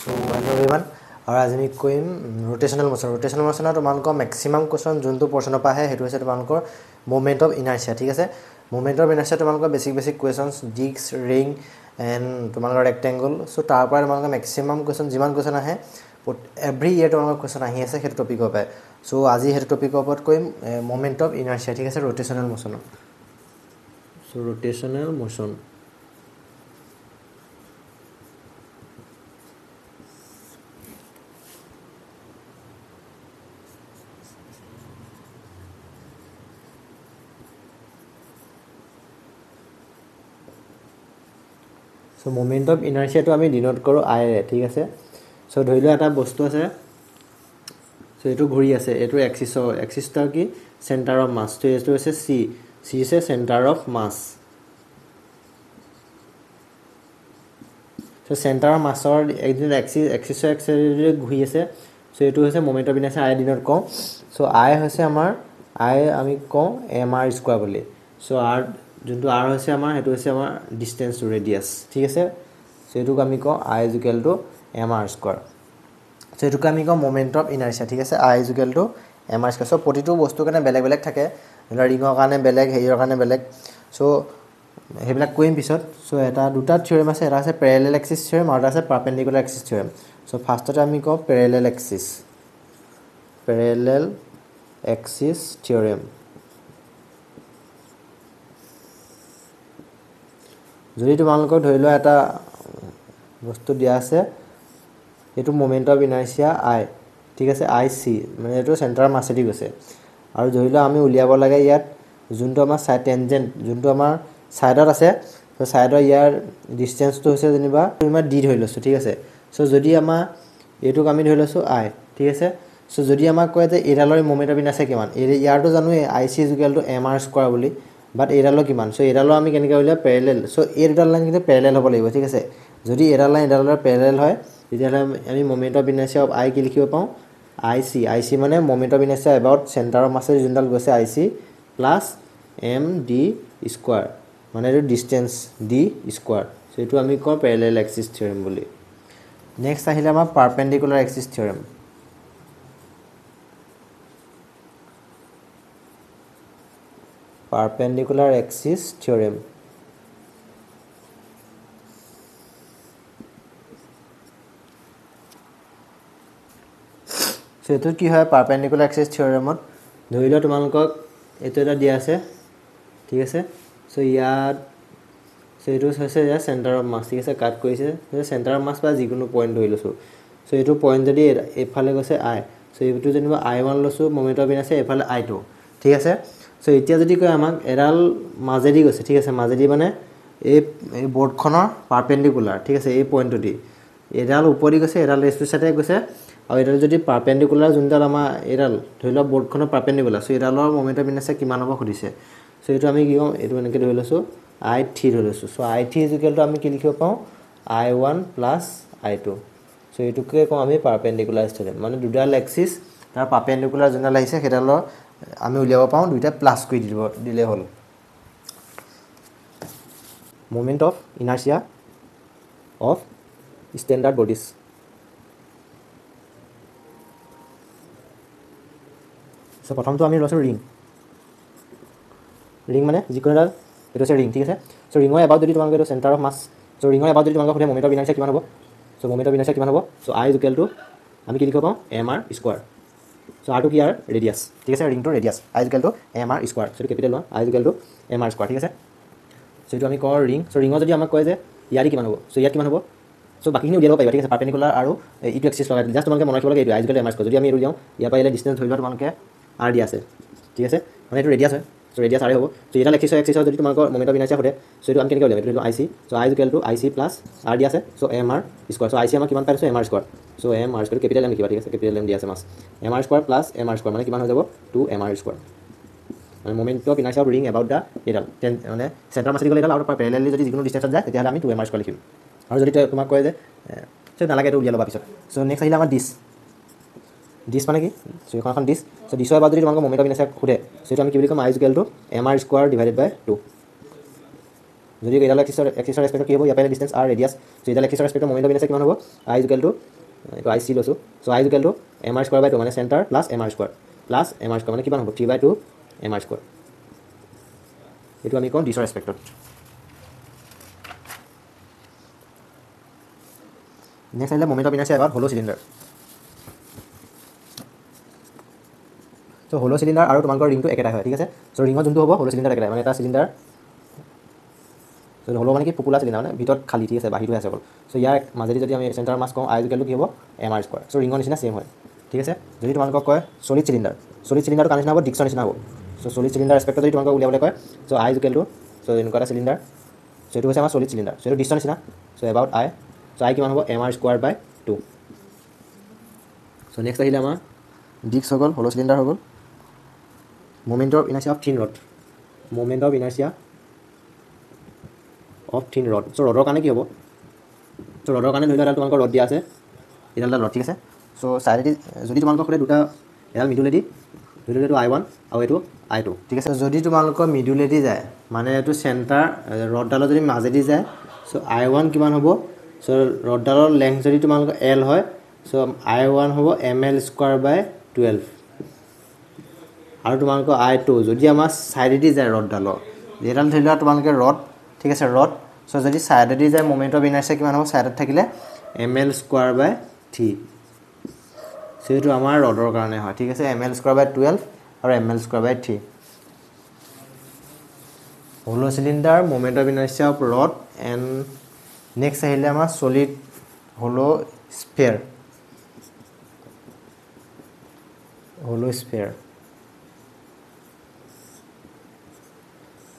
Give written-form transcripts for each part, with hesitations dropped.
So hello everyone, और आज আমি কইম रोटेशनल मोशन তোমালোকৰ मैक्सिमम क्वेश्चन যোনটো পোৰ্শনৰ পৰা আহে হেতু হৈছে তোমালোকৰ মোমেন্ট অফ ইনাৰ্চিয়া ঠিক আছে মোমেন্ট অফ ইনাৰ্চিয়া তোমালোকৰ basic questions disc ring and তোমালোকৰ ৰেক্টেঙ্গল সো তাৰ পৰা তোমালোকৰ मैक्सिमम क्वेश्चन যিমান क्वेश्चन আহে এভৰি ইয়াৰ তোমালোকৰ क्वेश्चन আহি আছে হেতু টপিকৰ পৰা সো আজি হেতু টপিকৰ ওপৰত কইম মোমেন্ট অফ ইনাৰ্চিয়া ঠিক আছে rotational motion so rotational motion So moment of inertia to আমি ডিনোট কৰো I ৰে ঠিক আছে সো ধৰিলো এটা বস্তু আছে সো এটো ঘূৰি আছে এটো এক্সিসটা কি সেন্টার অফ মাস তো এটো আছে C আছে centre of mass so centre of মাসৰ একদিন এক্সিসৰ এক্সিসৰে ঘূৰি আছে সো এটো হৈছে moment of inertia I denote কওঁ সো I হৈছে আমাৰ I আমি কওঁ mr² বুলি সো r যোনটো r হৈছে আমাৰ হেতু হৈছে আমাৰ ডিসটেন্স টু ৰেডিয়াস ঠিক আছে সো এটুক আমি কওঁ I = mr² সো এটুক আমি কওঁ মোমেন্ট অফ ইনাৰ্চিয়া ঠিক আছে I = mr² সো প্ৰতিটো বস্তু কাৰণে বেলেগ বেলেগ থাকে ৰিঙৰ কাৰণে বেলেগ হেৰিৰ কাৰণে বেলেগ সো হেবিলাক কোইম পিছত সো এটা দুটা থিওৰেম আছে এটা আছে প্যাৰালেল এক্সিস থিওৰেম আৰু এটা আছে পাৰপেন্ডিকুলাৰ এক্সিস থিওৰেম সো ফাৰ্ষ্টতে আমি কওঁ প্যাৰালেল এক্সিস থিওৰেম যদি তোমালোকক ধৰিলো এটা বস্তু দিয়া আছে এটো মোমেন্ট অফ ইনাৰ্চিয়া I ঠিক আছে IC মানে এটো সেন্টাৰ মাছেদি গৈছে আৰু ধৰিলো আমি উলিয়াব লাগে ইয়াত যোনটো আমাৰ সাইড টেনজেন্ট যোনটো আমাৰ সাইডত আছে তো সাইডৰ ইয়াৰ ডিসটেন্সটো হৈছে যেনিবা তোমাৰ d ধৰি লৈছো ঠিক আছে সো যদি আমাৰ এটোক আমি ধৰি লৈছো I ঠিক আছে সো যদি আমাক কয় যে এডালৰ মোমেন্ট অফ ইনাৰ্চিয়া কিমান ইয়াৰটো জানো IC = mr² বুলি বাট এডালৰ কিমান সো এডালৰ আমি কেনেকৈ উলিয়া প্যাৰালেল সো এই দুডাল লাইন কিন্তু প্যাৰালেল হ'ব লাগিব ঠিক আছে যদি এডাল লাইন এডালৰ প্যাৰালেল হয় তেতিয়াহ'লে আমি moment of inertia of I কি লিখিব পাওঁ IC মানে moment of inertia about centre of mass যোনডাল গৈছে IC প্লাস md² মানে এটো ডিসটেন্স d² সো এটো আমি কওঁ প্যাৰালেল এক্সিস থিওৰেম বুলি নেক্সট আহিলে আমাৰ পাৰপেন্ডিকুলাৰ axis theorem perpendicular axis theorem so eto ki hoy perpendicular axis theorem ot ধৰিলো তোমালোকক এটো এটা দিয়া আছে ঠিক আছে so ইয়াত so এটো হৈছে ইয়া সেন্টাৰ অফ মাস ঠিক আছে কাট কৰিছে সেন্টাৰ অফ মাস বা যিকোনো পইণ্ট ধৰি লৈছো so এটো পইণ্ট যদি এফালে গৈছে I so এটো যেনিবা I1 লৈছো মোমেন্ট অফ ইনাৰ্চিয়া এফালে I2 ঠিক আছে সো এতিয়া যদি কয় আমাক এডাল মাজেদি গৈছে ঠিক আছে মাজেদি মানে এই বৰ্ডখনৰ পাৰপেন্ডিকুলাৰ ঠিক আছে এই পইণ্টটো দি এডাল ওপৰি গৈছে এডাল ৰেষ্টু সাইডে গৈছে আৰু এডাল যদি পাৰপেন্ডিকুলাৰ যোনডাল আমাৰ এডাল ধৰিলো বৰ্ডখনৰ পাৰপেন্ডিকুলাৰ সো এডালৰ মোমেন্ট অফ ইনাৰ্চিয়া কিমান হ'ব খুদিছে সো এটো আমি কি কম এটো এনেকৈ ধৰি লৈছো I3 ধৰি লৈছো সো I3 = আমি কি লিখিব পাওঁ I1 + I2 সো এটোকে কম আমি পাৰপেন্ডিকুলাৰ থিওৰেম মানে দুডাল এক্সিস তাৰ পাৰপেন্ডিকুলাৰ যোনডাল আহিছে হেডালৰ আমি উলিয়াব পাওঁ দুইটা প্লাস কৰি দিলে হল moment of inertia of standard bodies so প্ৰথমটো আমি লৈছো ৰিং মানে যিকোনোডাল এটো আছে ৰিং ঠিক আছে সো ৰিঙৰ এবাউট যদি তোমালোকে এটো সেন্টাৰ অফ মাস সো ৰিঙৰ এবাউট যদি তোমালোকে খুদে মোমেন্ট অফ ইনাৰ্চিয়া কিমান হ'ব সো মোমেন্ট অফ ইনাৰ্চিয়া কিমান হ'ব সো I = আমি কি লিখিব পাওঁ mr². So r2 কি আর রেডিয়াস ঠিক আছে ring to radius I = mr² so capital লওঁ I = mr² ঠিক আছে সো এটো আমি কওঁ রিং সো ৰিঙৰ যদি আমাক কয় যে ইয়াৰি কিমান হ'ব সো ইয়াত কিমান হ'ব সো বাকিখিনি উলিয়াব পাৰিবা ঠিক আছে পাৰপেন্ডিকুলাৰ আৰু ইটো এক্সিস লগাই জাস্ট তোমালোকে মনত ৰাখিব লাগে এটো I = mr² যদি আমি এটো যাওঁ ইয়াৰ পৰা ইলে ডিসটেন্স ধৰিবা তোমালোকে r দি আছে ঠিক আছে মানে এটো ৰেডিয়াস হয় সো ৰেডিয়াস r হ'ব সো এটা এক্সিস যদি তোমালোকৰ মোমেন্ট অফ ইনাৰ্চিয়া হতে সো এটো আমি কেনেকৈ উলিয়াম এটো IC so I = IC + r দি আছে সো mr² সো IC আমাৰ কিমান পাইছো mr². So mr² capital M কিবা ঠিক আছে capital M দিয়া আছে মাস mr² + mr² মানে কিমান হৈ যাব 2mr² মানে moment of inertia of ring about the এডাল মানে সেন্টাৰ মাছেদি গলে এডাল আৰু প্যাৰালেলি যদি যিকোনো ডিসটেন্সত যায় তেতিয়াহলে আমি 2mr² লিখিম আৰু যদি তোমাক কয় যে সো নালাগে এটো উলিয়া লবা পিছত সো নেক্সট আহিলা আমাৰ ডিস মানে কি সো এখন ডিস সো ডিসৰ এবাউট যদি তোমাক মোমেন্ট অফ ইনাৰ্চিয়া খুদে সো আমি কি বুলি কম I = mr² / 2 যদি এইডাল এক্সিছৰ ৰেস্পেক্টত কি হ'ব ইয়াৰ পৰা ডিষ্টেঞ্চ r ৰেডিয়াছ সো এইডাল এক্সিছৰ ৰেস্পেক্টত মোমেন্ট অফ ইনাৰ্চিয়া কিমান হ'ব i ইকুৱেল টু এইটো i c লৈছো so i equal to mr square by 2 মানে সেন্টাৰ প্লাস mr স্কয়াৰ মানে কিমান হ'ব 3/2 mr স্কয়াৰ এইটো আমি কোন ডিছৰ ৰেস্পেক্টত নেক্সট আহিলে মোমেন্ট অফ ইনাৰ্চিয়া এবাউট হলো সিলিন্ডাৰ সো হলো সিলিন্ডাৰ আৰু তোমালোকৰ ৰিংটো একেটাই হয় ঠিক আছে সো ৰিংৰ যোনটো হ'ব হলো সিলিন্ডাৰ একেটাই মানে এটা সিলিন্ডাৰ সো হলো মানে কি পপুলাৰ সিলিন্ডাৰ মানে ভিতৰত খালি ঠিক আছে বাহিৰটো আছে অকল সো ইয়াৰ মাজেদি যদি আমি সেন্টাৰ মাছ কওঁ i ইকুৱেল টু কি হ'ব mr স্কয়াৰ সো ৰিংৰ নিচিনা সেম হয় ঠিক আছে যদি তোমালোকক কয় সলিড সিলিন্ডাৰটো কানেকশ্যন হ'ব ডিস্কৰ নিচিনা হ'ব সো সলিড সিলিন্ডাৰ ৰেস্পেক্টত যদি তোমালোকক উলিয়াবলৈ কয় so i equal two so এনেকুৱা এটা সিলিন্ডাৰ সো এইটো হৈছে আমাৰ সলিড সিলিন্ডাৰ সো এইটো ডিস্কৰ নিচিনা so about i so i কিমান হ'ব mr square by 2 so next আহিলে আমাৰ ডিস্ক হৈ গ'ল হলো সিলিন্ডাৰ হৈ গ'ল মোমেন্ট অফ ইনাৰ্চিয়া অফ থিন ৰড সো ৰডৰ কাৰণে কি হ'ব সো ৰডৰ কাৰণে ধৰি লোৱা তোমালোকৰ ৰড দিয়া আছে এডাল ৰড ঠিক আছে সো সাইডেদি যদি তোমালোকৰ খুলে দুটা এডাল মিডুলেদি ধৰি লোৱা i1 আৰু এইটো i2 ঠিক আছে যদি তোমালোকৰ মিডুলেদি যায় মানে এইটো সেন্টাৰ ৰডডালৰ যদি মাজেদি যায় সো i1 কিমান হ'ব সো ৰডডালৰ লেংথ যদি তোমালোকৰ l হয় সো i1 হ'ব ml স্কয়াৰ বাই 12 আৰু তোমালোকৰ i2 যদি আমাৰ সাইডেদি যায় ৰডডালৰ যেডাল ধৰি লোৱা তোমালোকে ৰড ঠিক আছে ৰড সো যদি সাইডেদি যায় মোমেন্ট অফ ইনাৰ্চিয়া কিমান হ'ব সাইডত থাকিলে ml স্কয়াৰ বাই 3 সো এইটো আমাৰ ৰডৰ কাৰণে হয় ঠিক আছে ml স্কয়াৰ বাই 12 আৰু ml স্কয়াৰ বাই 3 হলো cylinder moment of inertia of rod and next আহিলে আমাৰ সলিড হলো স্ফিয়াৰ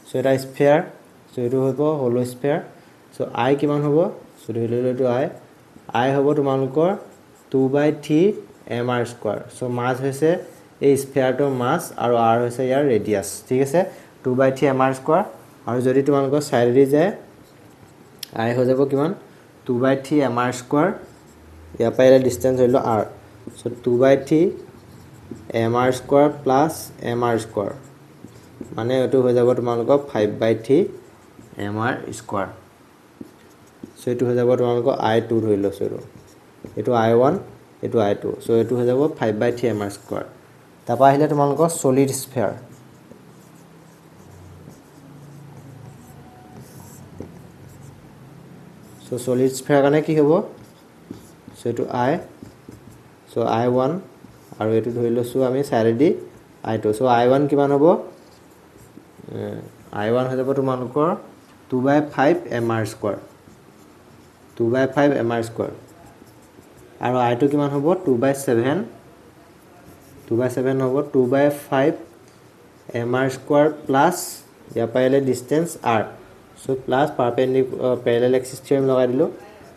সো এটা স্ফিয়াৰ সো এইটো হ'ব হলো স্ফিয়াৰ সো i কিমান হ'ব সো ধৰি ললো এইটো i হ'ব তোমালোকৰ 2/3 mr স্কয়াৰ সো মাস হৈছে এই স্ফিয়াৰটোৰ মাস আৰু r হৈছে ইয়াৰ ৰেডিয়াস ঠিক আছে 2/3 mr স্কয়াৰ আৰু যদি তোমালোকৰ সাইডেদি যায় i হৈ যাব কিমান 2/3 mr স্কয়াৰ ইয়াৰ পৰা এটা ডিসটেন্স হলো r so 2/3 mr square plus mr square মানে এটো হৈ যাব তোমালোকৰ 5/3 mr স্কয়াৰ সো এটো হৈ যাব তোমালোকৰ i2 ধৰি লৈছো এটো i1 এটো i2 সো এটো হৈ যাব 5/3 mr স্কয়াৰ তাপা আহিলে তোমালোকৰ solid sphere so solid sphere কাৰণে কি হ'ব সো এটো i সো i1 আৰু এটো ধৰি লৈছো আমি সাইডেদি i2 সো i1 কিমান হ'ব i1 হৈ যাব তোমালোকৰ 2/5 mr স্কয়াৰ 2/5 mr স্কয়াৰ আৰু i2 কিমান হ'ব 2/7 হ'ব 2/5 mr স্কয়াৰ প্লাস ইয়াৰ পাইলে distance r so plus parallel axis theorem লগাই দিলো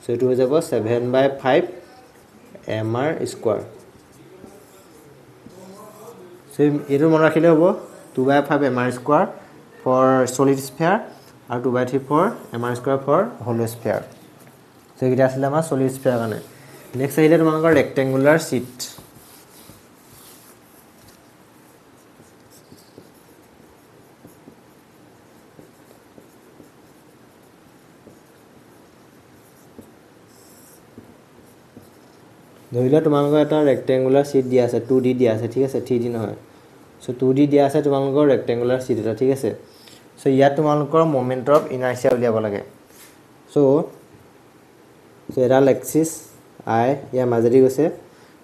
সো এটো হৈ যাব 7/5 mr স্কয়াৰ সো এটো মন ৰাখিলে হ'ব 2/5 mr square for solid sphere আৰু 2/3 for mr square for hollow sphere so এটা আছিল আমাৰ solid sphere কাৰণে নেক্সট আহিলে তোমালোকৰ ৰেক্টেঙ্গুলাৰ শীট ধৰিলে তোমালোকৰ এটা ৰেক্টেঙ্গুলাৰ শীট দিয়া আছে 2D দিয়া আছে ঠিক আছে 3D নহয় সো 2D দিয়া আছে তোমালোকৰ ৰেক্টেঙ্গুলাৰ শীট এটা ঠিক আছে সো ইয়াত তোমালোকৰ মোমেন্ট অফ ইনাৰ্চিয়া উলিয়াব লাগে সো এডাল এক্সিস i ইয়াৰ মাজেদি গৈছে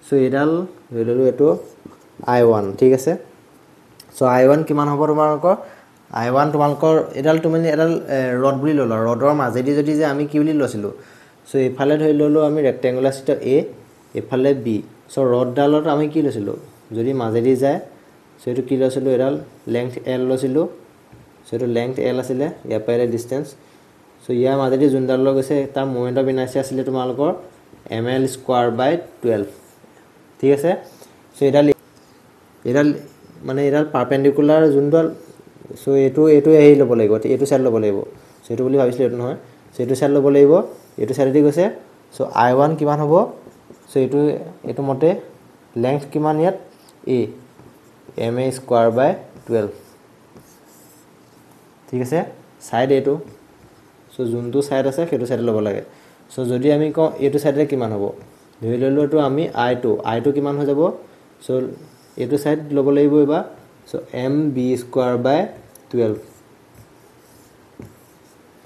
সো এডাল ধৰিলো এটো i1 ঠিক আছে সো i1 কিমান হ'ব তোমালোকৰ i1 তোমালোকৰ এডাল তুমি এডাল ৰড বুলি ললা ৰডৰ মাজেদি যদি যে আমি কি বুলি লৈছিলো সো এফালে ধৰি ললো আমি ৰেক্টেঙ্গুলাৰ শীট a এফালে b সো ৰডডালত আমি কি লৈছিলো যদি মাজেদি যায় সো এটো কি লৈছিলো এডাল লেংথ l লৈছিলো সো এটো লেংথ l আছিল ইয়াৰ পৰা ডিসটেন্স সো ইয়াৰ মাজেদি জুনডাল লৈ গৈছে তাৰ মোমেন্ট অফ ইনাৰ্চিয়া আছিল তোমালোকৰ ml স্কয়াৰ বাই 12 ঠিক আছে সো এডাল মানে এডাল পাৰপেন্ডিকুলাৰ জুনডাল সো এটো এই ল'ব লাগিব এটো সাইড ল'ব লাগিব সো এটো বুলি ভাবিছিল এটো নহয় সো এটো সাইড ল'ব লাগিব এটো সাইডেদি গৈছে সো i1 কিমান হ'ব সো এটো মতে লেংথ কিমান ইয়াত a ma স্কয়াৰ বাই 12 ঠিক আছে সাইড এটো সো যোনটো সাইড আছে সেইটো সাইডে ল'ব লাগে সো যদি আমি কওঁ এইটো সাইডে কিমান হ'ব ধৰি ললো তো আমি i2 কিমান হৈ যাব সো এইটো সাইড ল'ব লাগিব এবা সো mb² / 12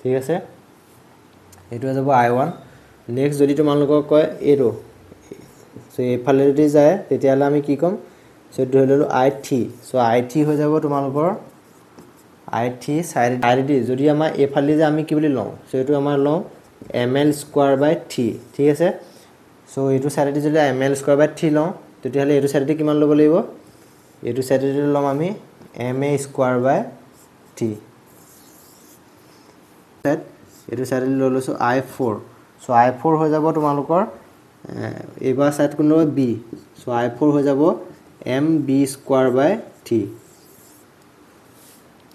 ঠিক আছে এইটো হৈ যাব i1 নেক্সট যদি তোমালোকক কয় এইটো সো এইফালে যদি যায় তেতিয়ালে আমি কি কম সো ধৰি ললো i3 সো i3 হৈ যাব তোমালোকৰ i3 সাইড যদি আমাৰ এইফালে যে আমি কি বুলি লওঁ সো এইটো আমাৰ লওঁ ml² / 3 ঠিক আছে সো এইটো সাইডে যদি ml² / 3 লওঁ তেতিয়ালে এইটো সাইডে কিমান ল'ব লাগিব এইটো সাইডে ল'ম আমি ma² / 3 এইটো সাইডে ললো সো i4 সো i4 হৈ যাব তোমালোকৰ এবাৰ সাইড কোন ল'ব b সো i4 হৈ যাব mb² / 3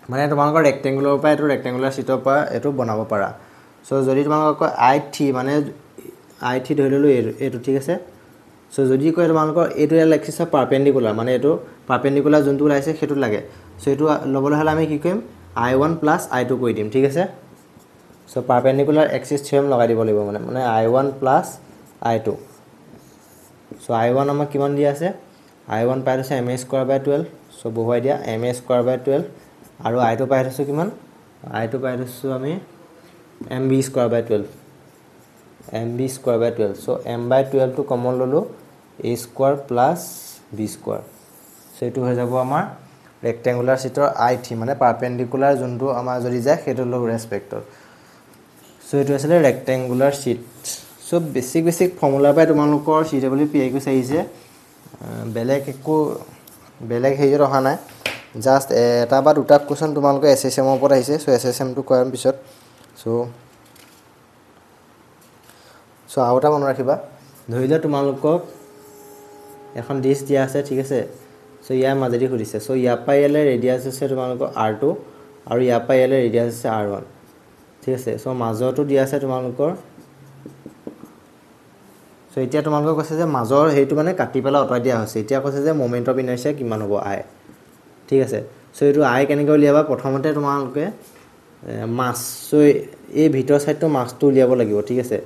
মানে তোমালোকৰ ৰেক্টেঙ্গুলাৰ পৰা এটো ৰেক্টেঙ্গুলাৰ শীটৰ পৰা এটো বনাব পাৰা সো যদি তোমালোকক i3 মানে i3 ধৰি ললো এটো ঠিক আছে সো যদি কয় তোমালোকৰ এটো এক্সিস পাৰপেন্ডিকুলাৰ মানে এটো পাৰপেন্ডিকুলাৰ যোনটো ওলাইছে হেতু লাগে সো এটো লবলৈ হলে আমি কি কৰিম i1 + i2 কৰি দিম ঠিক আছে সো পাৰপেন্ডিকুলাৰ এক্সিস থিওৰেম লগাই দিব লাগিব মানে i1 + i2 সো i1 আমাক কিমান দিয়া আছে i1 পাই আছে ma² / 12 সো বহুৱাই দিয়া ma² / 12 আৰু i2 পাই আছো কিমান i2 পাই আছো আমি mb² / 12 mb² / 12 সো m/12 টো কমন ললো a² + b² সো এটো হৈ যাব আমাৰ ৰেক্টেঙ্গুলাৰ শীটৰ i3 মানে পাৰপেন্ডিকুলাৰ যোনটো আমাৰ যদি যায় হেতু লগ ৰেসপেক্টৰ সো এটো আছে ৰেক্টেঙ্গুলাৰ শীট সো বেসিক ফৰ্মুলা পাই তোমালোকৰ CW PIQ আহিছে বেলেগ হেইৰ অহা নাই জাস্ট এটা বা দুটা কোৱেশ্চন তোমালোকৰ SSM ৰ ওপৰত আহিছে সো SSM টো কৰাৰ পিছত সো আউটা মন ৰাখিবা ধৰিলে তোমালোকক এখন ডিশ দিয়া আছে ঠিক আছে সো ইয়াৰ মাজেদি খুদিছে সো ইয়াৰ পা ইয়ালে ৰেডিয়াস আছে তোমালোকৰ r2 আৰু ইয়াৰ পা ইয়ালে ৰেডিয়াস আছে r1 ঠিক আছে সো মাজৰটো দিয়া আছে তোমালোকৰ সো এতিয়া তোমালোকক কৈছে যে মাজৰ হেইটো মানে কাটি পেলা অতৰাই দিয়া হৈছে এতিয়া কৈছে যে মোমেন্ট অফ ইনাৰ্শিয়া কিমান হ'ব i ঠিক আছে সো এইটো i কেনেকৈ উলিয়াবা প্ৰথমতে তোমালোকে মাস সো এই ভিতৰ সাইডটো মাসটো উলিয়াব লাগিব ঠিক আছে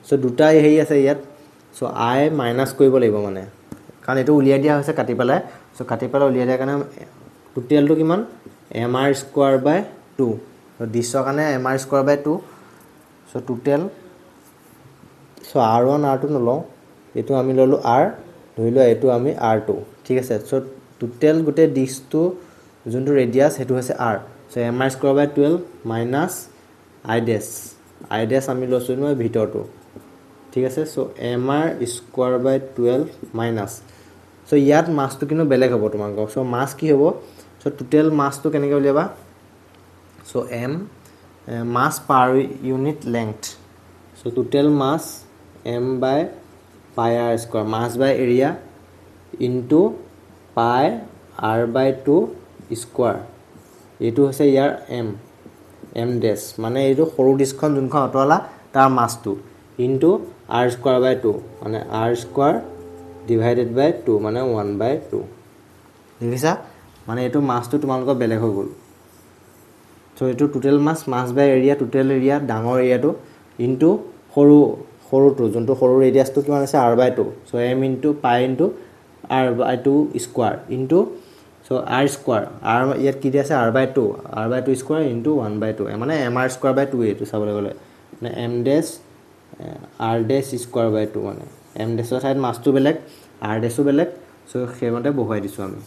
সো দুটা হেই আছে ইয়াত সো i মাইনাস কৰিব লাগিব মানে কাৰণ এটো উলিয়াই দিয়া হৈছে কাটি পেলাই সো কাটি পেলাই উলিয়াই দিয়া কাৰণে টোটালটো কিমান mr² / 2 সো দিছৰ কাৰণে mr² / 2 so total so r1 r2 নলও এটো আমি ললো r ধৰিলো এটো আমি r2 ঠিক আছে সো টোটাল গুটে ডিশটো যোনটো ৰেডিয়াস হেতু হৈছে r so mr² / 12 minus i dash আমি লছো ন ভিতৰটো ঠিক আছে সো mr² / 12 মাইনাস সো ইয়াত মাসটো কিনো বেলেগ হ'ব তোমালোকৰ সো মাস কি হ'ব সো টোটাল মাসটো কেনেকৈ উলিয়াবা so mass per unit length so total mass m/πr² mass by area into pi r/2 square এটো হৈছে ইয়াৰ m ড্যাশ মানে এইটো সৰু ডিস্কখন যোনখন অতলা তাৰ মাসটো ইনটু r² / 2 মানে r² ডিভাইডেড বাই 2 মানে 1/2 দেখিছা মানে এটো মাসটো তোমালোকৰ বেলেগ হৈ গল সো এটো total mass by area total area ডাঙৰ এৰিয়াটো ইনটু সৰুটো যোনটো সৰু ৰেডিয়াসটো কিমান আছে r/2 সো m ইনটু পাই into r/2 square into so r² r ইয়াত কি দি আছে r/2 স্কয়াৰ ইনটু 1/2 মানে mr² / 2 এটো চাবলৈ গলে মানে m dash r dash square / 2 মানে m ড্যাশৰ সাইড মাসটো বেলেগ r ড্যাশো বেলেগ সো হেমতে বহুৱাই দিছো আমি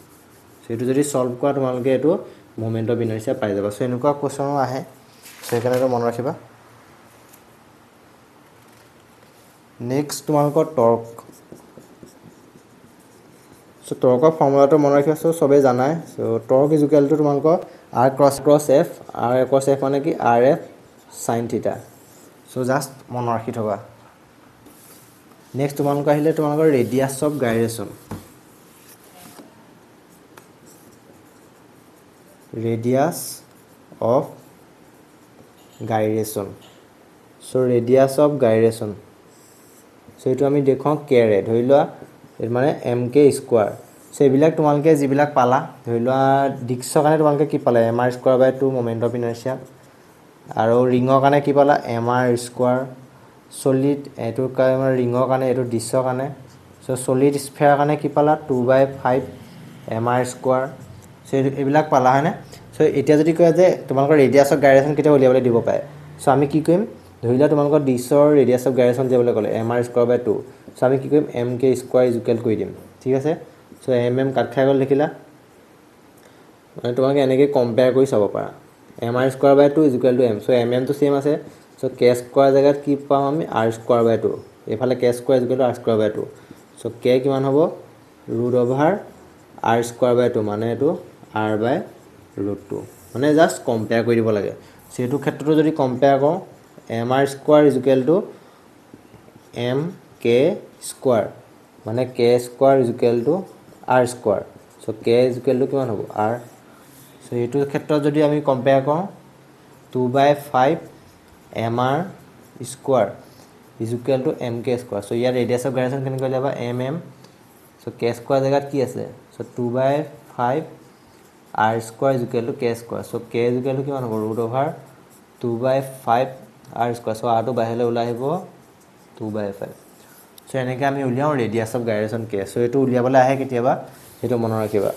সো এটো যদি সলভ কৰা তোমালোকে এটো মোমেন্ট অফ ইনাৰ্শিয়া পাই যাবা সো এনেকুৱা কোৱেশ্চন আহে সো এখানে মন ৰাখিবা নেক্সট তোমালোকৰ টৰ্ক সো টৰ্কৰ ফৰ্মুলাটো মন ৰাখিবা সো সবে জানাই so torque is equal two তোমালোকৰ r cross f r cross f মানে কি rf sin θ সো জাস্ট মন ৰাখি থবা নেক্সট তোমালোকৰ আহিলে তোমালোকৰ ৰেডিয়াস of গাইৰেশন radius of gyration so radius of gyration so etu ami dekhon k re dhoriloa মানে mk square so ebilak tumalke jibilak pala dhoriloa dixor kane tumalke ki pala mr² / 2 moment of inertia আৰু ৰিঙৰ কাৰণে কি পালা mr square solid এইটোৰ কাৰণে ৰিঙৰ কাৰণে এইটো ডিছৰ কাৰণে সো সলিড স্ফিয়াৰ কাৰণে কি পালা 2/5 mr স্কোৱাৰ সো এইবিলাক পালা হয়নে সো এতিয়া যদি কয় যে তোমালোকৰ ৰেডিয়াছ অফ গাইৰেশ্যন কেতিয়া উলিয়াবলৈ দিব পাৰে সো আমি কি কৰিম ধৰিলা তোমালোকৰ ডিছৰ ৰেডিয়াছ অফ গাইৰেশ্যন দিবলৈ ক'লে mr স্কোৱাৰ বাই 2 সো আমি কি কৰিম mk স্কোৱাৰ ইজ ইকুৱেল কৰি দিম ঠিক আছে সো কাট খাই গ'ল দেখিলা মানে তোমাক এনেকৈ কম্পেয়াৰ কৰি চাব পাৰা mr square by 2 is equal to m so তো সেম আছে সো k স্কোৱাৰ জেগাত কি পাম আমি r স্কোৱাৰ বাই 2 এইফালে k square is equal to r square by 2 so k কিমান হ'ব √r স্কোৱাৰ বাই 2 মানে এইটো r বাই √2 মানে জাষ্ট কম্পেয়াৰ কৰি দিব লাগে সো এইটো ক্ষেত্ৰটো যদি কম্পেয়াৰ কৰোঁ mr square is equal to mk square মানে k square is equal to r square so k is equal to কিমান হ'ব r সো এইটো ক্ষেত্ৰত যদি আমি কম্পেয়াৰ কৰোঁ 2/5 mr square is equal to mk square so ইয়াৰ ৰেডিয়াছ অফ গাইৰেশ্যন কেনেকৈ উলিয়াবা সো k স্কোৱাৰ জেগাত কি আছে so 2/5 r square is equal to k square so k is equal to কিমান হ'ব √2/5 r স্কোৱাৰ সো rটো বাহিৰলৈ ওলাই আহিব 2/5 সো এনেকৈ আমি উলিয়াওঁ ৰেডিয়াছ অফ গাইৰেশ্যন k সো এইটো উলিয়াবলৈ আহে কেতিয়াবা সেইটো মনত ৰাখিবা